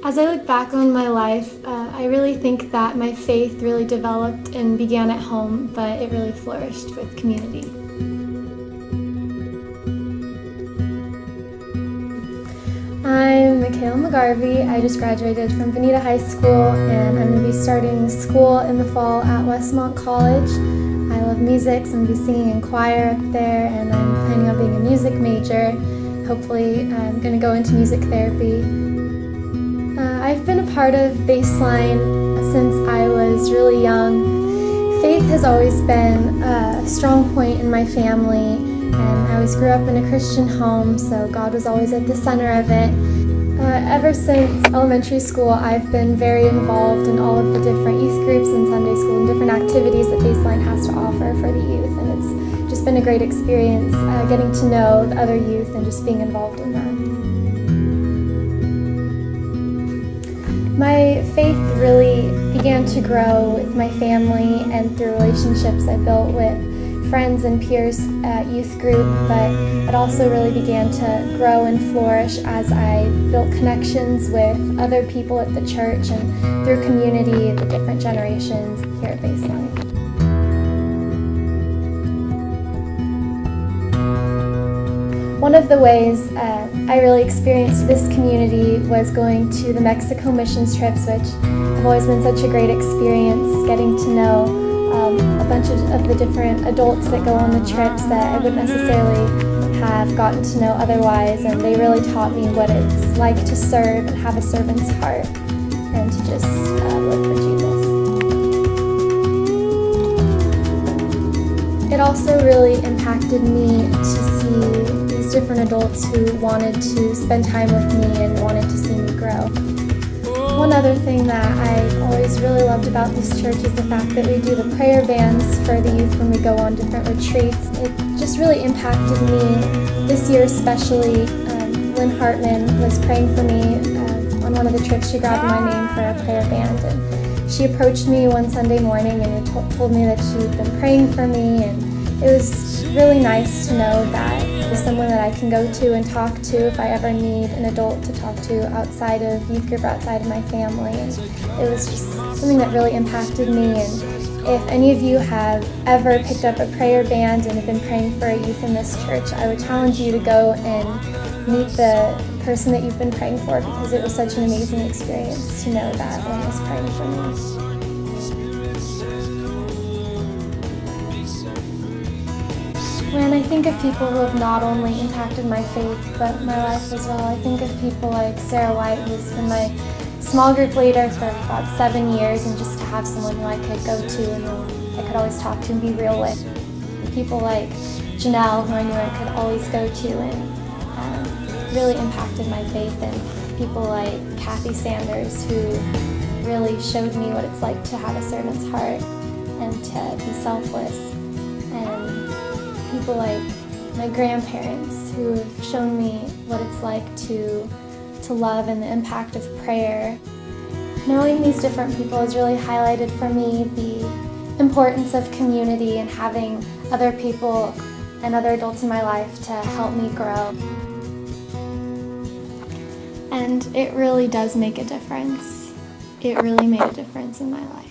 As I look back on my life, I really think that my faith really developed and began at home, but it really flourished with community. I'm Mikayla. I just graduated from Bonita High School, and I'm going to be starting school in the fall at Westmont College. I love music, so I'm going to be singing in choir up there, and I'm planning on being a music major. Hopefully, I'm going to go into music therapy. I've been a part of Baseline since I was really young. Faith has always been a strong point in my family, and I always grew up in a Christian home, so God was always at the center of it. Ever since elementary school, I've been very involved in all of the different youth groups and Sunday school and different activities that Baseline has to offer for the youth, and it's just been a great experience getting to know the other youth and just being involved in that. My faith really began to grow with my family and through relationships I built with friends and peers at youth group, but it also really began to grow and flourish as I built connections with other people at the church and through community, the different generations here at Baseline. One of the ways I really experienced this community was going to the Mexico missions trips, which have always been such a great experience, getting to know a bunch of the different adults that go on the trips that I wouldn't necessarily have gotten to know otherwise, and they really taught me what it's like to serve and have a servant's heart and to just live for Jesus. It also really impacted me to see these different adults who wanted to spend time with me and wanted to see me grow. One other thing that I always really loved about this church is the fact that we do the prayer bands for the youth when we go on different retreats. It just really impacted me this year especially. Lynn Hartman was praying for me on one of the trips. She grabbed my name for a prayer band, and she approached me one Sunday morning and told me that she'd been praying for me, and it was really nice to know that there's someone that I can go to and talk to if I ever need an adult to talk to outside of youth group or outside of my family. And it was just something that really impacted me. And if any of you have ever picked up a prayer band and have been praying for a youth in this church, I would challenge you to go and meet the person that you've been praying for, because it was such an amazing experience to know that one was praying for me. When I think of people who have not only impacted my faith, but my life as well, I think of people like Sarah White, who's been my small group leader for about 7 years, and just to have someone who I could go to and who I could always talk to and be real with. People like Janelle, who I knew I could always go to, and really impacted my faith, and people like Kathy Sanders, who really showed me what it's like to have a servant's heart and to be selfless. And people like my grandparents, who have shown me what it's like to love and the impact of prayer. Knowing these different people has really highlighted for me the importance of community and having other people and other adults in my life to help me grow. And it really does make a difference. It really made a difference in my life.